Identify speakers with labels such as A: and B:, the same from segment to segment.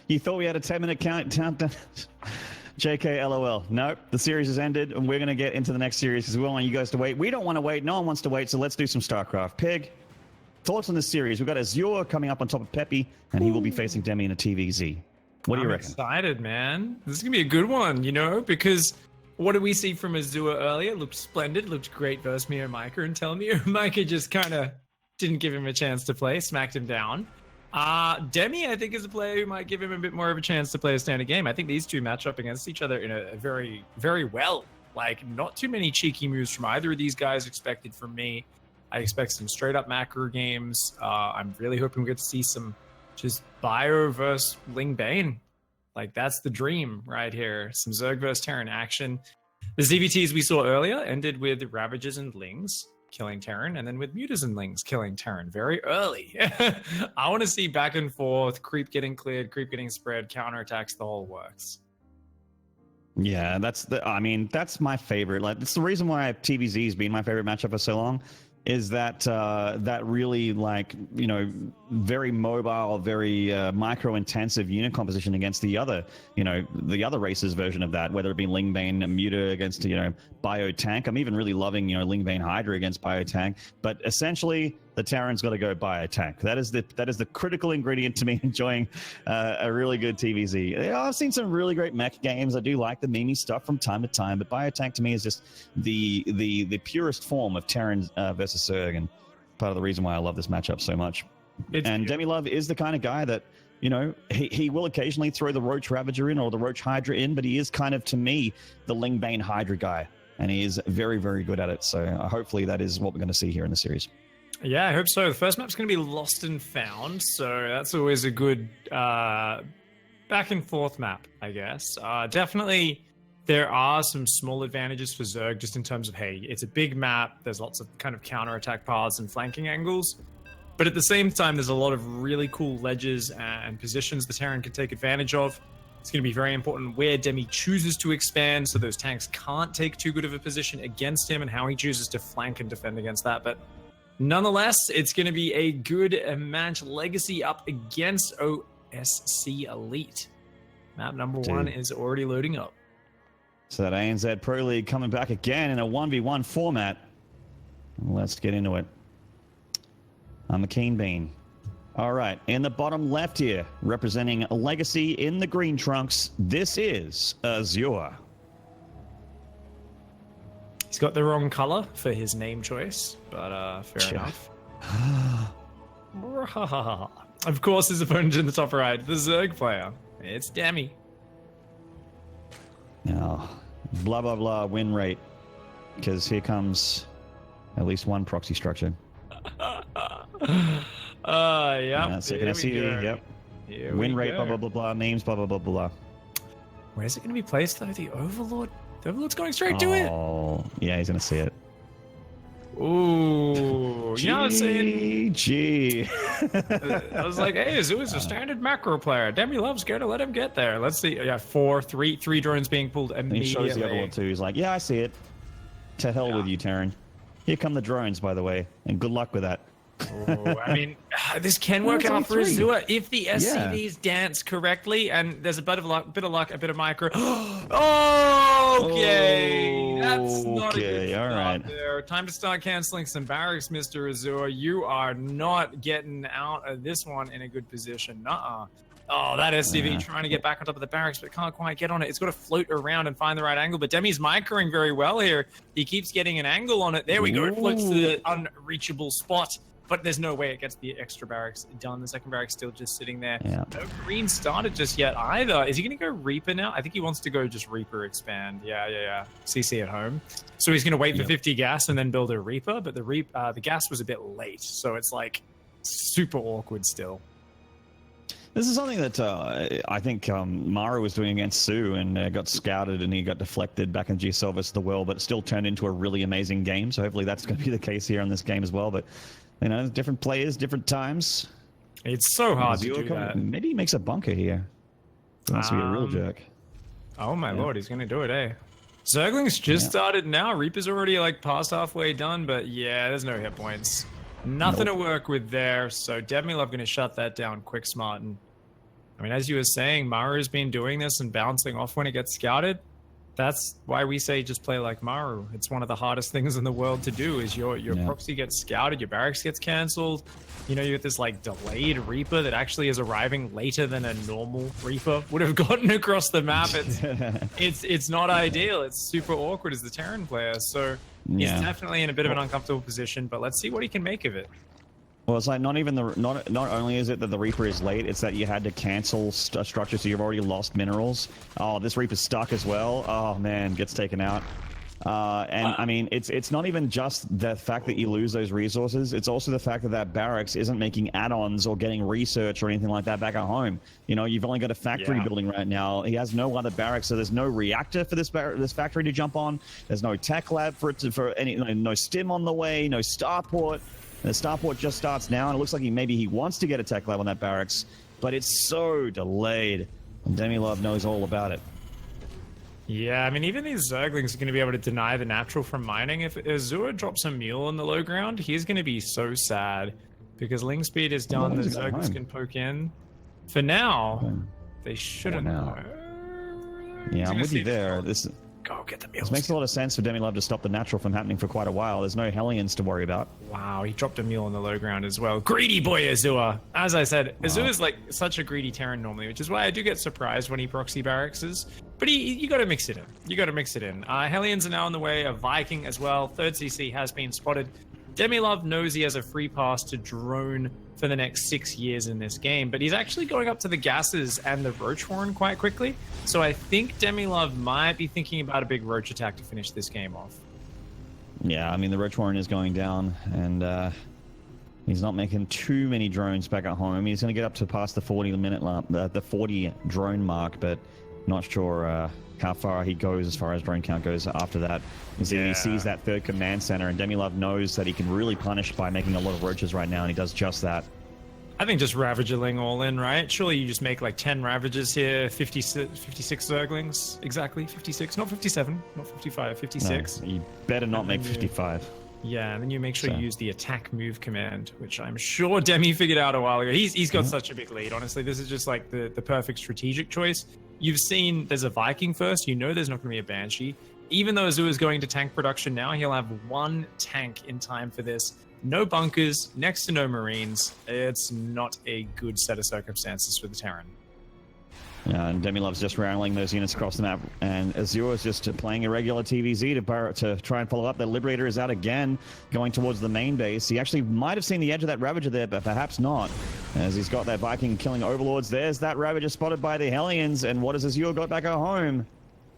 A: You thought we had a 10-minute countdown? JK, LOL. Nope, the series has ended, and we're going to get into the next series because we want you guys to wait. We don't want to wait. No one wants to wait, so let's do some StarCraft. Pig, thoughts on this series? We've got Azure coming up on top of Peppy, and he will be facing Demi in a TVZ. What do you reckon?
B: I'm excited, man. This is going to be a good one, because what did we see from Azure earlier? It looked splendid, looked great versus Mio Micah, and tell me Micah just kind of didn't give him a chance to play, smacked him down. Demi, I think, is a player who might give him a bit more of a chance to play a standard game. I think these two match up against each other in a very, very well. Like, not too many cheeky moves from either of these guys expected from me. I expect some straight-up macro games. I'm really hoping we get to see some just Bio versus Ling Bane. Like, that's the dream right here. Some Zerg versus Terran action. The ZVTs we saw earlier ended with Ravagers and Lings killing Terran, and then with Mutas and Lings killing Terran very early. I want to see back and forth, creep getting cleared, creep getting spread, counterattacks, the whole works.
A: Yeah, that's my favorite. Like, that's the reason why TVZ has been my favorite matchup for so long, is that that really, like, very mobile, very micro intensive unit composition against the other races version of that, whether it be Ling Bane Muta against Bio Tank. I'm even really loving Ling Bane Hydra against Bio Tank, but essentially the Terran's got to go Bio Tank. That is the critical ingredient to me enjoying a really good TVZ. I've seen some really great mech games. I do like the meme stuff from time to time, but Bio Tank to me is just the purest form of Terran versus Zerg, and part of the reason why I love this matchup so much. And Demi Love is the kind of guy that, he will occasionally throw the Roach Ravager in or the Roach Hydra in, but he is kind of, to me, the Ling Bane Hydra guy, and he is very, very good at it. So hopefully that is what we're going to see here in the series.
B: Yeah, I hope so. The first map's going to be Lost and Found, so that's always a good back and forth map, I guess. Definitely there are some small advantages for Zerg just in terms of, hey, it's a big map, there's lots of kind of counterattack paths and flanking angles, but at the same time there's a lot of really cool ledges and positions the Terran can take advantage of. It's going to be very important where Demi chooses to expand, so those tanks can't take too good of a position against him, and how he chooses to flank and defend against that. But nonetheless, it's going to be a good match. Legacy up against OCE Elite. Map number 1 is already loading up.
A: So that ANZ Pro League coming back again in a 1v1 format. Let's get into it. I'm the Keen Bean. All right, in the bottom left here, representing Legacy in the green trunks, this is Azure.
B: He's got the wrong color for his name choice, but fair enough. Of course, his opponent in the top right, the Zerg player. It's Demi.
A: Now, blah, blah, blah, win rate. Because here comes at least one proxy structure.
B: Yeah.
A: So can I see you? Yep. Win rate, blah, blah, blah, blah. Names, blah, blah, blah, blah.
B: Where's it going to be placed, though? The Overlord? The Overlord's going straight to it.
A: Oh, yeah, he's going to see it.
B: Ooh. You know what I'm saying?
A: Gee.
B: I was like, hey, Azu's a standard macro player. Demi Love's going to let him get there. Let's see. Yeah, three drones being pulled immediately.
A: He shows the other one, too. He's like, yeah, I see it. To hell with you, Terran. Here come the drones, by the way, and good luck with that.
B: Oh, I mean, this can work out for Azure if the SCVs dance correctly, and there's a bit of luck, a bit of micro. Okay, that's not a good start there. Time to start canceling some barracks, Mr. Azure. You are not getting out of this one in a good position. Oh, that SCV trying to get back on top of the barracks, but can't quite get on it. It's got to float around and find the right angle, but Demi's microing very well here. He keeps getting an angle on it. There we go. It floats to the unreachable spot, but there's no way it gets the extra barracks done. The second barracks still just sitting there. Yeah. No green started just yet either. Is he going to go Reaper now? I think he wants to go just Reaper expand. Yeah. CC at home. So he's going to wait for 50 gas and then build a Reaper, but the gas was a bit late, so it's like super awkward still.
A: This is something that I think Mara was doing against Sue and got scouted and he got deflected back in GSL versus the world, but it still turned into a really amazing game. So hopefully that's going to be the case here in this game as well. But, different players, different times.
B: It's so hard to do that.
A: Maybe he makes a bunker here. He wants to be a real jerk.
B: Oh my lord, he's going to do it, eh? Zergling's just started now. Reaper's already like past halfway done, but yeah, there's no hit points. Nothing to work with there, so Demi Love going to shut that down quick, smart, and I mean, as you were saying, Maru's been doing this and bouncing off when it gets scouted. That's why we say just play like Maru. It's one of the hardest things in the world to do is your proxy gets scouted, your barracks gets cancelled. You know, you get this like delayed Reaper that actually is arriving later than a normal Reaper would have gotten across the map. It's not ideal. It's super awkward as the Terran player. So he's definitely in a bit of an uncomfortable position, but let's see what he can make of it.
A: Well, it's like not only is it that the Reaper is late, it's that you had to cancel a structure, so you've already lost minerals. Oh, this Reaper's stuck as well. Oh man, gets taken out. I mean, it's not even just the fact that you lose those resources. It's also the fact that that barracks isn't making add-ons or getting research or anything like that back at home. You know, you've only got a factory building right now. He has no other barracks, so there's no reactor for this factory to jump on. There's no tech lab for any, no stim on the way, no starport. The starport just starts now, and it looks like maybe he wants to get a tech lab on that barracks, but it's so delayed. And Demilov knows all about it.
B: Yeah, I mean, even these Zerglings are going to be able to deny the natural from mining. If Azure drops a mule on the low ground, he's going to be so sad because Ling speed is done. The Zerglings can poke in. For now, they shouldn't know.
A: Yeah, I'm with you there.
B: Go get the mules.
A: This makes a lot of sense for Demilov to stop the natural from happening for quite a while. There's no Hellions to worry about.
B: Wow, he dropped a mule on the low ground as well. Greedy boy Azure. As I said, Azure is like such a greedy Terran normally, which is why I do get surprised when he proxy barrackses. But you got to mix it in. You got to mix it in. Hellions are now on the way. A Viking as well. Third CC has been spotted. Demilov knows he has a free pass to drone for the next 6 years in this game, but he's actually going up to the gases and the Roach Horn quite quickly. So I think Demilov might be thinking about a big Roach attack to finish this game off.
A: Yeah, I mean, the Roach Horn is going down, and he's not making too many drones back at home. He's going to get up to past the 40-minute mark, the 40 drone mark, but not sure how far he goes as far as drone count goes after that. You see, he sees that third command center, and Demilov knows that he can really punish by making a lot of roaches right now, and he does just that.
B: I think just Ravagerling all in, right? Surely you just make like 10 Ravagers here, 56 Zerglings. Exactly, 56. Not 57, not 55, 56.
A: No, you better not make 55.
B: Yeah, and then you make sure you use the attack move command, which I'm sure Demi figured out a while ago. He's got such a big lead, honestly. This is just like the perfect strategic choice. You've seen there's a Viking first. You know there's not going to be a Banshee. Even though Azure is going to tank production now, he'll have one tank in time for this. No bunkers, next to no Marines. It's not a good set of circumstances for the Terran.
A: Yeah, and Demilov's just rallying those units across the map, and Azure is just playing irregular TVZ to try and follow up. The Liberator is out again, going towards the main base. He actually might have seen the edge of that Ravager there, but perhaps not, as he's got that Viking killing Overlords. There's that Ravager spotted by the Hellions, and what has Azure got back at home?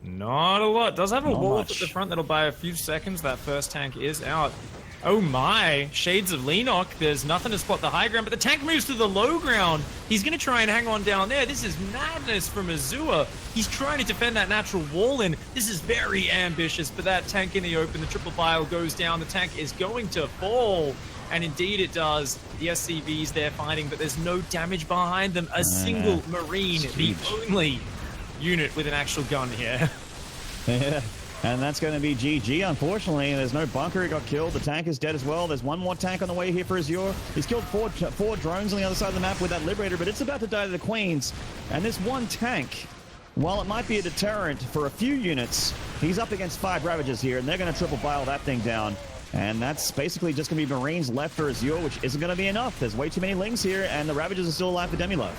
B: Not a lot. Does have a Wolf at the front that'll buy a few seconds. That first tank is out. Oh my, Shades of Lenok. There's nothing to spot the high ground, but the tank moves to the low ground. He's going to try and hang on down there. This is madness from Azure. He's trying to defend that natural wall in. This is very ambitious, but that tank in the open, the triple pile goes down. The tank is going to fall. And indeed it does. The SCV's there fighting, but there's no damage behind them. A single Marine, the only unit with an actual gun here.
A: Yeah. And that's going to be GG, unfortunately. There's no bunker. He got killed. The tank is dead as well. There's one more tank on the way here for Azure. He's killed four drones on the other side of the map with that Liberator, but it's about to die to the Queens. And this one tank, while it might be a deterrent for a few units, he's up against 5 Ravagers here, and they're going to triple bile that thing down. And that's basically just going to be Marines left for Azure, which isn't going to be enough. There's way too many Lings here, and the Ravagers are still alive for Demilov.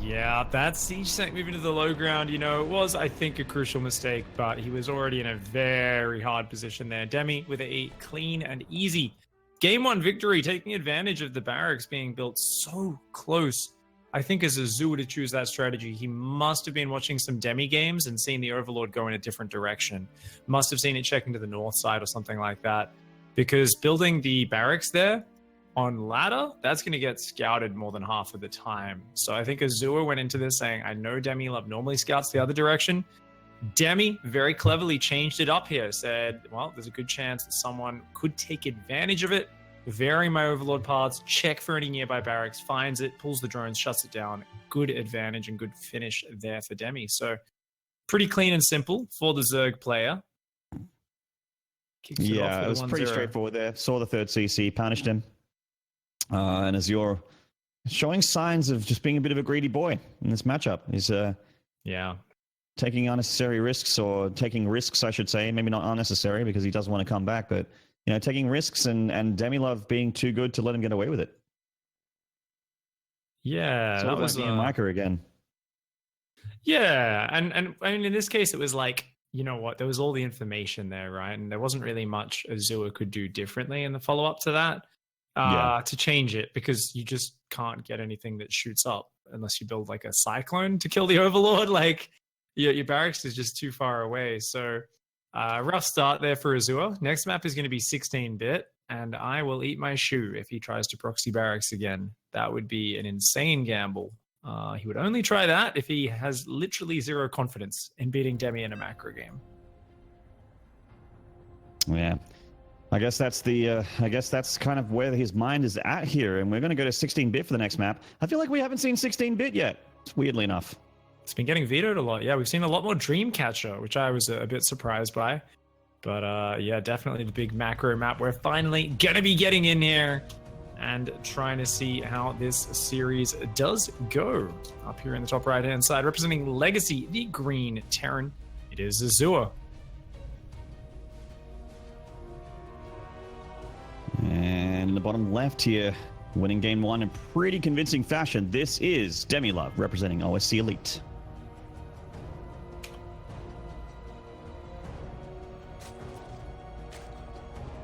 B: Yeah, that siege tank moving to the low ground, you know, it was, I think, a crucial mistake, but he was already in a very hard position there. Demi with a clean and easy Game 1 victory, taking advantage of the barracks being built so close. I think as Azure were to choose that strategy, he must have been watching some Demi games and seen the Overlord go in a different direction. Must have seen it checking to the north side or something like that. Because building the barracks there on ladder, that's going to get scouted more than half of the time. So I think Azure went into this saying, I know Demilov normally scouts the other direction. Demi very cleverly changed it up here, said, well, there's a good chance that someone could take advantage of it. Varying my Overlord paths, check for any nearby barracks, finds it, pulls the drones, shuts it down. Good advantage and good finish there for Demi. So pretty clean and simple for the Zerg player.
A: Yeah, it was pretty straightforward there. Saw the third CC, punished him. And Azure showing signs of just being a bit of a greedy boy in this matchup. He's
B: Yeah.
A: taking unnecessary risks, or taking risks, I should say. Maybe not unnecessary because he doesn't want to come back, but taking risks, and Demi Love being too good to let him get away with it.
B: Yeah,
A: So
B: that
A: it
B: was
A: like Micah again.
B: Yeah, and I mean, in this case, it was like, you know what, there was all the information there, right? And there wasn't really much Azure could do differently in the follow-up to that to change it, because you just can't get anything that shoots up unless you build like a cyclone to kill the Overlord. Like, your barracks is just too far away. So rough start there for Azure. Next map is going to be 16-bit, and I will eat my shoe if he tries to proxy barracks again. That would be an insane gamble. He would only try that if he has literally zero confidence in beating Demi in a macro game.
A: Yeah. I guess that's kind of where his mind is at here, and we're going to go to 16-bit for the next map. I feel like we haven't seen 16-bit yet, weirdly enough.
B: It's been getting vetoed a lot. Yeah, we've seen a lot more Dreamcatcher, which I was a bit surprised by. But yeah, definitely the big macro map. We're finally going to be getting in here and trying to see how this series does go. Up here in the top right-hand side, representing Legacy, the green Terran, it is Azure.
A: And in the bottom left here, winning game one in pretty convincing fashion, this is Demi Love, representing OSC Elite.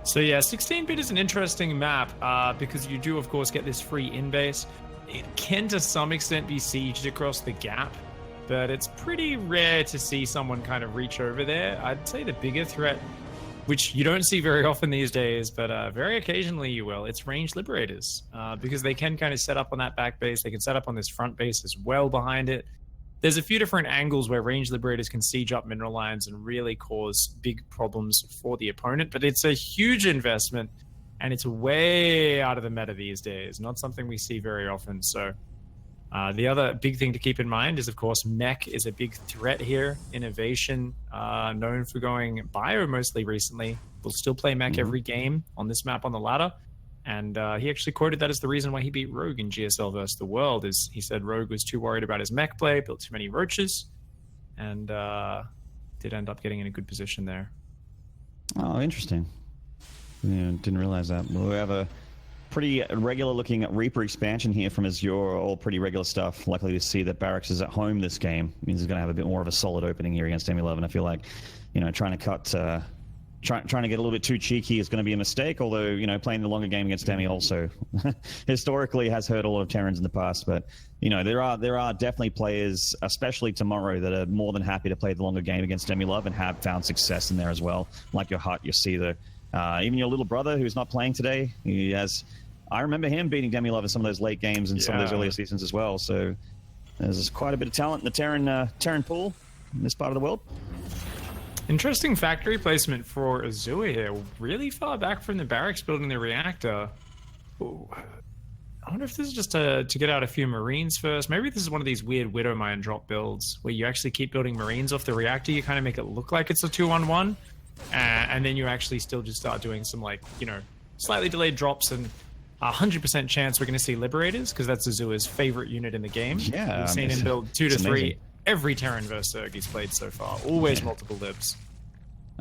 B: So yeah, 16-bit is an interesting map because you do, of course, get this free in-base. It can, to some extent, be sieged across the gap, but it's pretty rare to see someone kind of reach over there. I'd say the bigger threat, which you don't see very often these days, but very occasionally you will, it's Range Liberators, because they can kind of set up on that back base. They can set up on this front base as well behind it. There's a few different angles where Range Liberators can siege up mineral lines and really cause big problems for the opponent, but it's a huge investment, and it's way out of the meta these days, not something we see very often. So the other big thing to keep in mind is, of course, mech is a big threat here. Innovation, known for going bio mostly recently, will still play mech every game on this map on the ladder. And he actually quoted that as the reason why he beat Rogue in GSL versus the World, is he said Rogue was too worried about his mech play, built too many roaches, and did end up getting in a good position there.
A: Oh, interesting. Yeah, didn't realize that. We have a pretty regular looking Reaper expansion here from Azure, all pretty regular stuff. Likely to see that Barracks is at home this game. Means he's going to have a bit more of a solid opening here against M11. I feel like, trying to cut... Trying to get a little bit too cheeky is going to be a mistake, although, playing the longer game against Demi also historically has hurt a lot of Terrans in the past. But, there are definitely players, especially tomorrow, that are more than happy to play the longer game against Demi Love and have found success in there as well. Like your Hut, your Seether, even your little brother who's not playing today. I remember him beating Demi Love in some of those late games in some of those earlier seasons as well. So there's quite a bit of talent in the Terran pool in this part of the world.
B: Interesting factory placement for Azure here. Really far back from the barracks building the reactor. Ooh. I wonder if this is just to get out a few Marines first. Maybe this is one of these weird Widow Mine drop builds where you actually keep building Marines off the reactor. You kind of make it look like it's a 2-on-1. And then you actually still just start doing some, slightly delayed drops, and 100% chance we're going to see Liberators, because that's Azure's favorite unit in the game.
A: Yeah.
B: We've seen him build 2 to 3 every Terran versus Zerg he's played so far. Always multiple libs.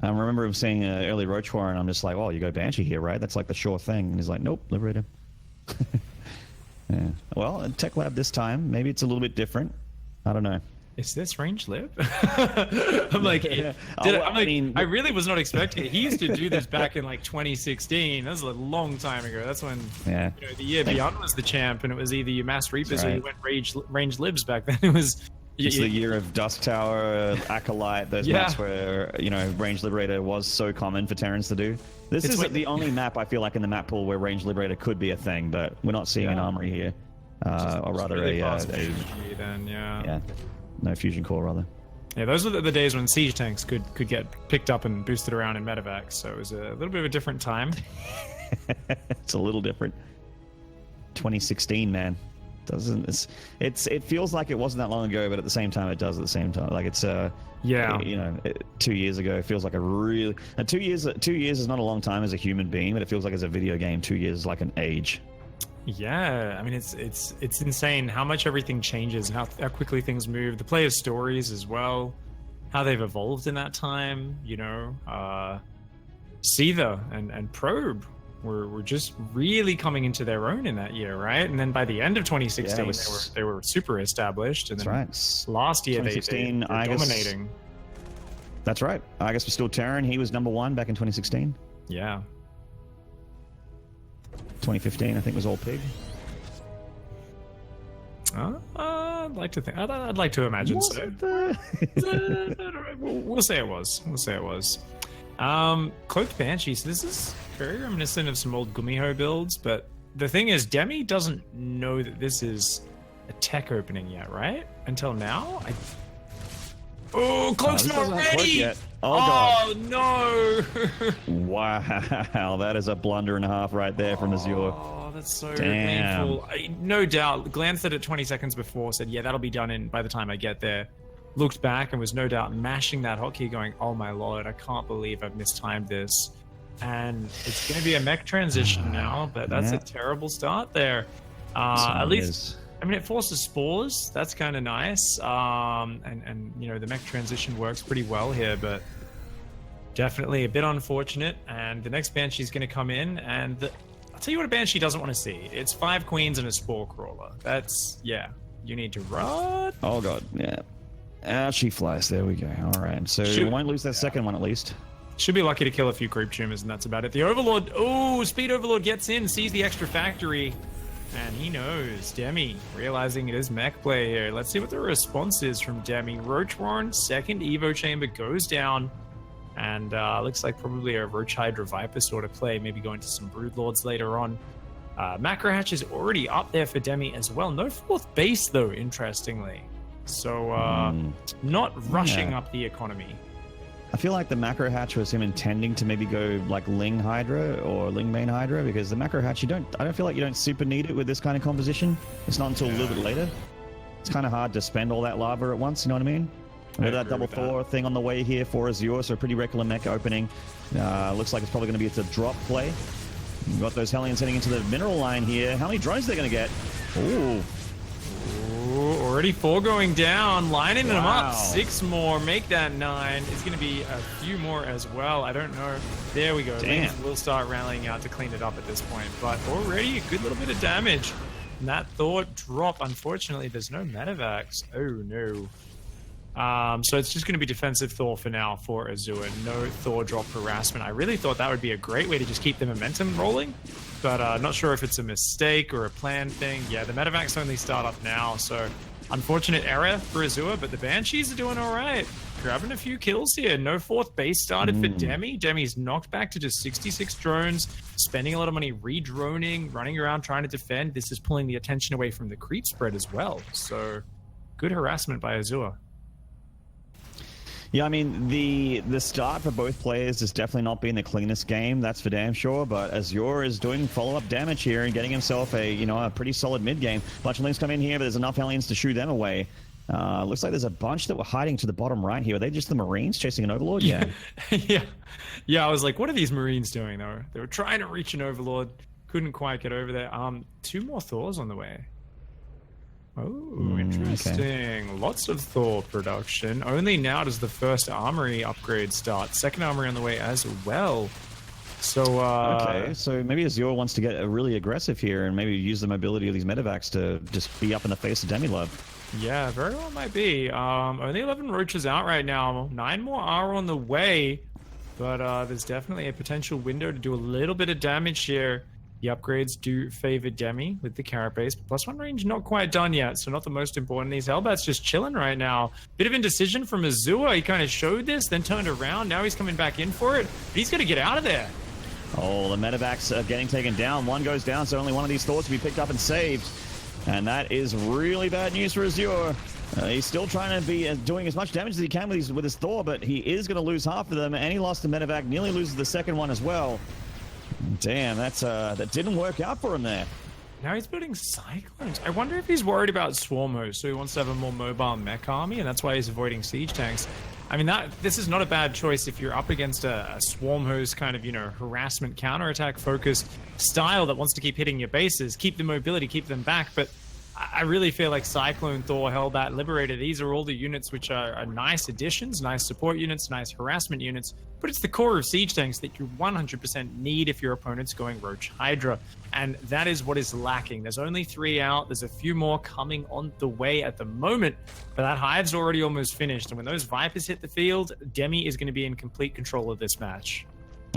A: I remember him saying early Roach War, and I'm just like, oh, you go Banshee here, right? That's like the sure thing. And he's like, nope, Liberator. Yeah. Well, Tech Lab this time, maybe it's a little bit different. I don't know.
B: Is this range lib? I'm like, I really was not expecting it. He used to do this back in 2016. That was a long time ago. That's when the year beyond was the champ, and it was either you mass Reapers or you went range libs back then. It was.
A: It's the year of Dusk Tower, Acolyte, those maps where, Range Liberator was so common for Terrans to do. This is the only map I feel like in the map pool where Range Liberator could be a thing, but we're not seeing an armory here. Or rather
B: really
A: no fusion core, rather.
B: Yeah, those were the days when siege tanks could get picked up and boosted around in medevacs, so it was a little bit of a different time.
A: It's a little different. 2016, man. It feels like it wasn't that long ago, but at the same time it does at the same time. Like it's 2 years ago. It feels like a really 2 years is not a long time as a human being, but it feels like as a video game 2 years is like an age.
B: Yeah, I mean it's insane how much everything changes and how quickly things move. The players' stories as well, how they've evolved in that time. You know, Seether and Probe were just really coming into their own in that year, right? And then by the end of 2016, they were super established. And then last year they were dominating.
A: That's right. I guess we're still Terran. He was number 1 back in 2016.
B: Yeah.
A: 2015, I think, was all Pig.
B: I'd like to think. I'd like to imagine so. We'll say it was. We'll say it was. Cloaked Banshee. So this is very reminiscent of some old Gumiho builds, but the thing is, Demi doesn't know that this is a tech opening yet, right? Until now. Oh, Cloak's not ready!
A: Yet. Oh, God.
B: No!
A: Wow, that is a blunder and a half right there from Azure.
B: Oh, that's so painful. No doubt, glanced at it 20 seconds before, said, yeah, that'll be done by the time I get there. Looked back and was no doubt mashing that hotkey going, oh my lord, I can't believe I've mistimed this. And it's going to be a mech transition now, but that's a terrible start there. At least... I mean, it forces spores. That's kind of nice. And you know, the mech transition works pretty well here, but definitely a bit unfortunate. And the next Banshee is going to come in, and I'll tell you what a Banshee doesn't want to see. It's 5 queens and a spore crawler. That's, yeah, you need to run.
A: Oh, God, yeah. She flies. There we go. All right. So we won't lose that second one at least.
B: Should be lucky to kill a few creep tumors, and that's about it. The Overlord, Speed Overlord gets in, sees the extra factory. And he knows. Demi, realizing it is mech play here. Let's see what the response is from Demi. Roach Warren, second Evo chamber goes down. And looks like probably a Roach Hydra Viper sort of play. Maybe going to some Broodlords later on. Macro Hatch is already up there for Demi as well. No 4th base, though, interestingly. So not rushing up the economy.
A: I feel like the Macro Hatch was him intending to maybe go like Ling Hydra or Ling Main Hydra, because the Macro Hatch, I don't feel like you don't super need it with this kind of composition. It's not until a little bit later. It's kind of hard to spend all that lava at once, you know what I mean? With that double Thor thing on the way here for Azure, so a pretty regular mech opening. Looks like it's probably going to be a drop play. You've got those Hellions heading into the mineral line here. How many drones are they going to get? Ooh.
B: Already 4 going down, lining them up. 6 more, make that 9. It's going to be a few more as well. I don't know. There we go. Damn. We'll start rallying out to clean it up at this point. But already a good little bit of damage. And that Thor drop, unfortunately, there's no Medivacs. Oh, no. So it's just going to be defensive Thor for now for Azure. No Thor drop harassment. I really thought that would be a great way to just keep the momentum rolling. But not sure if it's a mistake or a planned thing. Yeah, the Medivacs only start up now, so unfortunate error for Azure, but the Banshees are doing all right. Grabbing a few kills here. No 4th base started for Demi. Demi's knocked back to just 66 drones, spending a lot of money re-droning, running around trying to defend. This is pulling the attention away from the creep spread as well. So good harassment by Azure.
A: Yeah, I mean, the start for both players has definitely not been the cleanest game, that's for damn sure, but Azure is doing follow-up damage here and getting himself a pretty solid mid-game. Bunch of Lings come in here, but there's enough Hellions to shoo them away. Looks like there's a bunch that were hiding to the bottom right here. Are they just the Marines chasing an Overlord? Yeah.
B: Yeah, I was like, what are these Marines doing, though? They were trying to reach an Overlord, couldn't quite get over there. 2 more Thors on the way. Oh, interesting. Okay. Lots of Thor production. Only now does the first armory upgrade start. Second armory on the way as well. So,
A: okay, so maybe Azure wants to get really aggressive here and maybe use the mobility of these Medivacs to just be up in the face of Demilove.
B: Yeah, very well might be. Only 11 roaches out right now. 9 more are on the way. But there's definitely a potential window to do a little bit of damage here. The upgrades do favor Demi with the carapace. +1 range not quite done yet, so not the most important. These Hellbats just chilling right now. Bit of indecision from Azure. He kind of showed this, then turned around. Now he's coming back in for it. But he's got to get out of there.
A: Oh, the Medivacs are getting taken down. One goes down, so only one of these Thors to be picked up and saved. And that is really bad news for Azure. He's still trying to be doing as much damage as he can with his Thor, but he is going to lose half of them, and he lost the Medivac, nearly loses the second one as well. Damn, that didn't work out for him there.
B: Now he's building Cyclones. I wonder if he's worried about Swarm hosts, so he wants to have a more mobile mech army, and that's why he's avoiding siege tanks. I mean, this is not a bad choice if you're up against a swarm host kind of, harassment, counterattack focused style that wants to keep hitting your bases, keep the mobility, keep them back. But I really feel like Cyclone, Thor, Hellbat, Liberator, these are all the units which are nice additions, nice support units, nice harassment units, but it's the core of siege tanks that you 100% need if your opponent's going Roach Hydra, and that is what is lacking. There's only 3 out, there's a few more coming on the way at the moment, but that Hive's already almost finished, and when those Vipers hit the field, Demi is going to be in complete control of this match.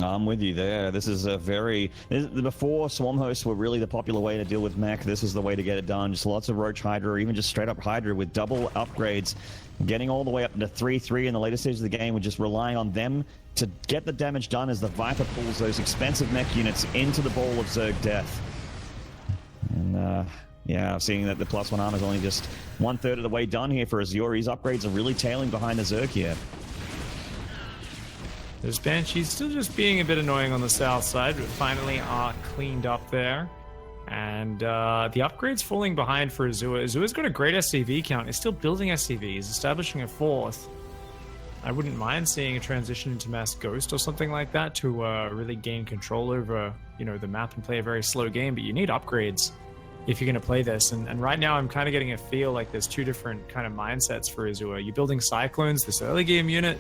A: I'm with you there. This is before Swarm Hosts were really the popular way to deal with mech. This is the way to get it done. Just lots of Roach Hydra, or even just straight up Hydra with double upgrades, getting all the way up to 3-3 in the later stages of the game. We're just relying on them to get the damage done as the Viper pulls those expensive mech units into the ball of Zerg death. And yeah, seeing that the +1 armor is only just 1/3 of the way done here for Azure. His upgrades are really tailing behind the Zerg here.
B: Those Banshees still just being a bit annoying on the south side, but finally are cleaned up there. And the upgrade's falling behind for Azure. Azure's got a great SCV count. He's still building SCVs, establishing a 4th. I wouldn't mind seeing a transition into Mass Ghost or something like that to really gain control over, the map and play a very slow game. But you need upgrades if you're going to play this. And right now I'm kind of getting a feel like there's 2 different kind of mindsets for Azure. You're building Cyclones, this early game unit,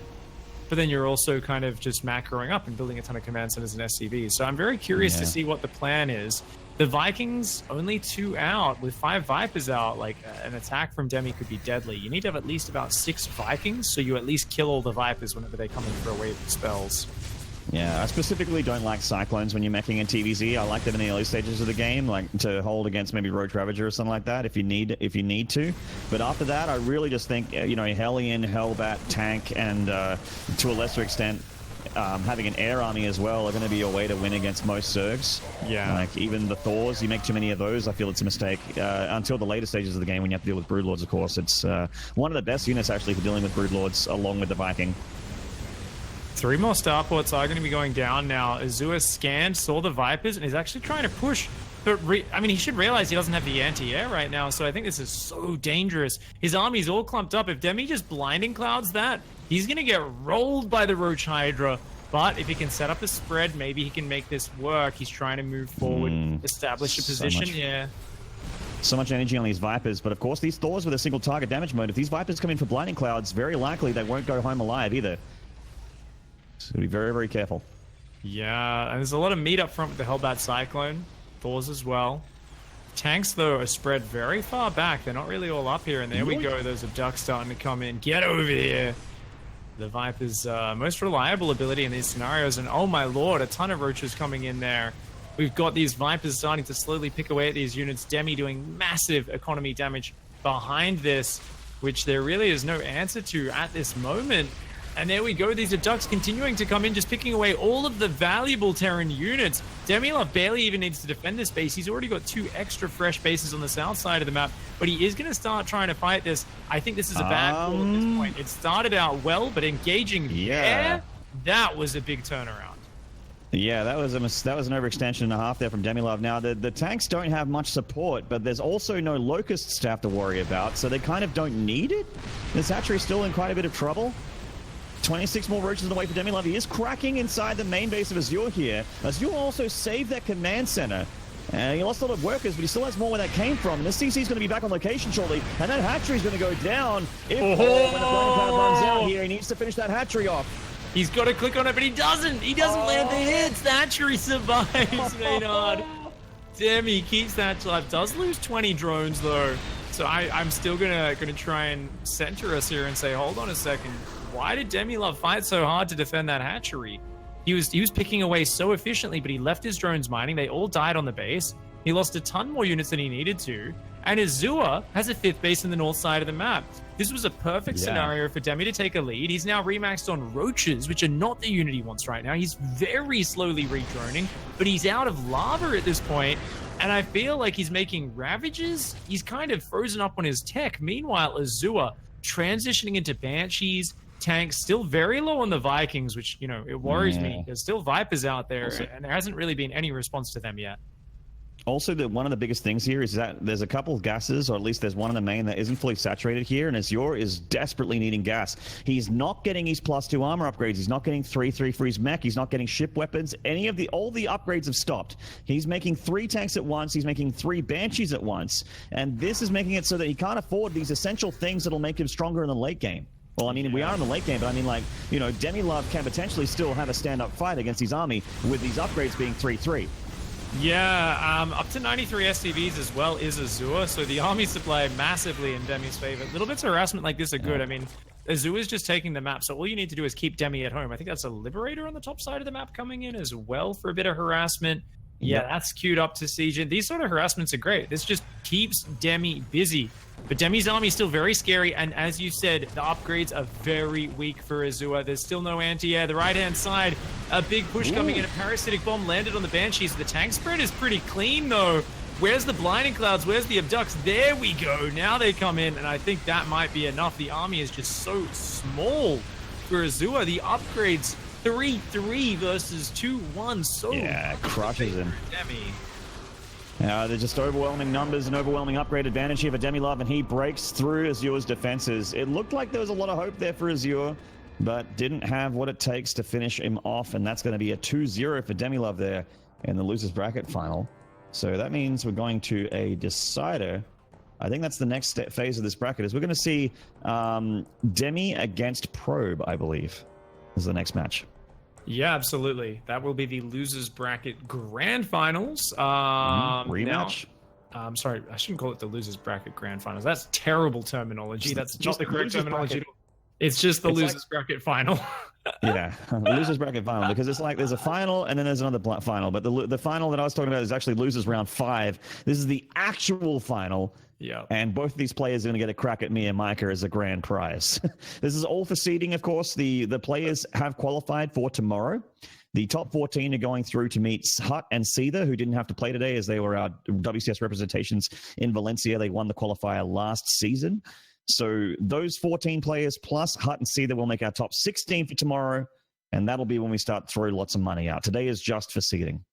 B: but then you're also kind of just macroing up and building a ton of command centers and SCVs. So I'm very curious to see what the plan is. The Vikings, only 2 out, with 5 Vipers out, like an attack from Demi could be deadly. You need to have at least about 6 Vikings, so you at least kill all the Vipers whenever they come in for a wave of spells.
A: Yeah, I specifically don't like Cyclones when you're meching in TVZ. I like them in the early stages of the game, like to hold against maybe Roach Ravager or something like that if you need to. But after that, I really just think, Hellion, Hellbat, Tank, and to a lesser extent, having an air army as well are going to be your way to win against most Zergs.
B: Yeah.
A: Like, even the Thors, you make too many of those, I feel it's a mistake. Until the later stages of the game when you have to deal with Broodlords, of course. It's one of the best units, actually, for dealing with Broodlords, along with the Viking.
B: 3 more starports are going to be going down now. Azure scanned, saw the Vipers, and is actually trying to push. But he should realize he doesn't have the anti-air right now, so I think this is so dangerous. His army's all clumped up. If Demi just blinding clouds that, he's going to get rolled by the Roach Hydra. But if he can set up a spread, maybe he can make this work. He's trying to move forward, establish a position.
A: So much energy on these Vipers, but of course these Thors with a single target damage mode, if these Vipers come in for blinding clouds, very likely they won't go home alive either. So be very, very careful.
B: Yeah, and there's a lot of meat up front with the Hellbat Cyclone. Thors as well. Tanks, though, are spread very far back. They're not really all up here, and there we go. Those abducts starting to come in. Get over here. The Viper's most reliable ability in these scenarios, and oh my lord, a ton of roaches coming in there. We've got these Vipers starting to slowly pick away at these units. Demi doing massive economy damage behind this, which there really is no answer to at this moment. And there we go, these Abducts continuing to come in, just picking away all of the valuable Terran units. Demilov barely even needs to defend this base. He's already got 2 extra fresh bases on the south side of the map, but he is going to start trying to fight this. I think this is a bad call at this point. It started out well, but engaging there, that was a big turnaround.
A: Yeah, that was an overextension and a half there from Demilov. Now, the tanks don't have much support, but there's also no locusts to have to worry about, so they kind of don't need it. This hatchery's still in quite a bit of trouble. 26 more roaches away for Demilov. He is cracking inside the main base of Azure here. Azure also saved that command center. He lost a lot of workers, but he still has more where that came from. And this CC is going to be back on location shortly, and that hatchery is going to go down. When the flying pad runs out here, he needs to finish that hatchery off.
B: He's got to click on it, but he doesn't. He doesn't land the hits. The hatchery survives, Maynard. Demi keeps that alive. Does lose 20 drones, though. So I'm still gonna try and center us here and say, hold on a second. Why did Demilov fight so hard to defend that hatchery? He was picking away so efficiently, but he left his drones mining. They all died on the base. He lost a ton more units than he needed to. And Azure has a 5th base in the north side of the map. This was a perfect scenario for Demi to take a lead. He's now remaxed on roaches, which are not the unit he wants right now. He's very slowly redroning, but he's out of lava at this point. And I feel like he's making ravages. He's kind of frozen up on his tech. Meanwhile, Azure transitioning into Banshees, tanks, still very low on the Vikings, which, it worries me. There's still Vipers out there, and there hasn't really been any response to them yet.
A: Also, one of the biggest things here is that there's a couple of gases, or at least there's one in the main that isn't fully saturated here, and Azure is desperately needing gas. He's not getting his +2 armor upgrades. He's not getting 3/3 for his mech. He's not getting ship weapons. All the upgrades have stopped. He's making 3 tanks at once. He's making 3 banshees at once, and this is making it so that he can't afford these essential things that'll make him stronger in the late game. Well, I mean, we are in the late game, but I mean, like, you know, Demi can potentially still have a stand-up fight against his army with these upgrades being 3/3.
B: Yeah, up to 93 SCVs as well is Azure, so the army supply massively in Demi's favor. Little bits of harassment like this are good. I mean, Azure is just taking the map, so all you need to do is keep Demi at home. I think that's a Liberator on the top side of the map coming in as well for a bit of harassment. Yeah, that's queued up to siege. These sort of harassments are great. This just keeps Demi busy. But Demi's army is still very scary, and as you said, the upgrades are very weak for Azure. There's still no anti-air. The right-hand side, a big push coming in. A parasitic bomb landed on the Banshees. The tank spread is pretty clean, though. Where's the blinding clouds? Where's the abducts? There we go. Now they come in, and I think that might be enough. The army is just so small for Azure. The upgrades 3-3 versus 2-1. So
A: crushes him.
B: Demi.
A: They're just overwhelming numbers and overwhelming upgrade advantage here for Demilove, and he breaks through Azure's defenses. It looked like there was a lot of hope there for Azure, but didn't have what it takes to finish him off, and that's going to be a 2-0 for Demilove there in the losers bracket final. So that means we're going to a decider. I think that's the next phase of this bracket, is we're going to see Demi against Probe, I believe, is the next match.
B: Yeah, absolutely. That will be the losers bracket grand finals.
A: Rematch.
B: I'm sorry, I shouldn't call it the losers bracket grand finals. That's terrible terminology. That's not the correct terminology. It's just the losers bracket final.
A: Yeah, the losers bracket final, because it's like there's a final and then there's another final. But the final that I was talking about is actually losers round 5. This is the actual final.
B: Yeah.
A: And both of these players are going to get a crack at me and Micah as a grand prize. This is all for seeding, of course. The players have qualified for tomorrow. The top 14 are going through to meet Hut and Seether, who didn't have to play today as they were our WCS representations in Valencia. They won the qualifier last season. So those 14 players plus Hut and Seether will make our top 16 for tomorrow, and that'll be when we start throwing lots of money out. Today is just for seeding.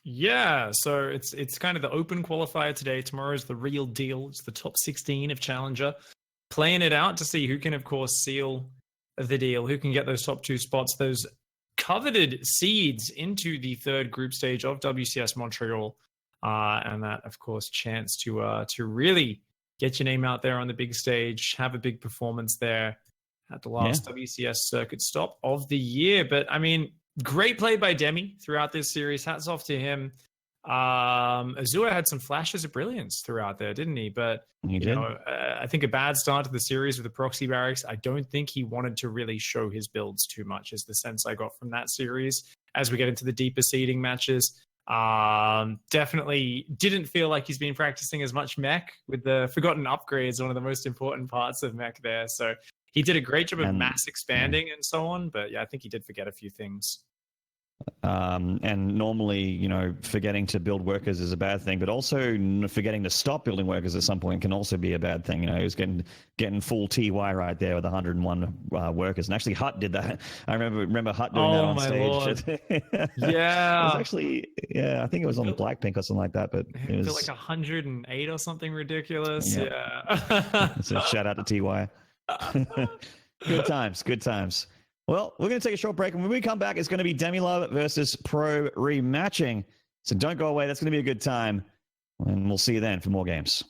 B: Yeah, so it's kind of the open qualifier today. Tomorrow is the real deal. It's the top 16 of Challenger. Playing it out to see who can, of course, seal the deal, who can get those top 2 spots, those coveted seeds into the 3rd group stage of WCS Montreal. And that, of course, chance to really get your name out there on the big stage, have a big performance there at the last WCS circuit stop of the year. But, I mean, great play by Demi throughout this series. Hats off to him. Azure had some flashes of brilliance throughout there, didn't he? But you know, I think a bad start to the series with the proxy barracks. I don't think he wanted to really show his builds too much, is the sense I got from that series. As we get into the deeper seeding matches, definitely didn't feel like he's been practicing as much mech with the forgotten upgrades, one of the most important parts of mech there. So he did a great job of mass expanding and so on, but yeah, I think he did forget a few things.
A: And normally, you know, forgetting to build workers is a bad thing, but also forgetting to stop building workers at some point can also be a bad thing. You know, he was getting full TY right there with 101 workers, and actually Hut did that. I remember Hut doing that on stage.
B: Yeah,
A: it was actually, I think it was on Blackpink or something like that. But it was
B: like 108 or something ridiculous. Yeah.
A: So shout out to TY. Good times. Well, we're going to take a short break, and when we come back, it's going to be Demilove versus Pro rematching. So don't go away. That's going to be a good time, and we'll see you then for more games.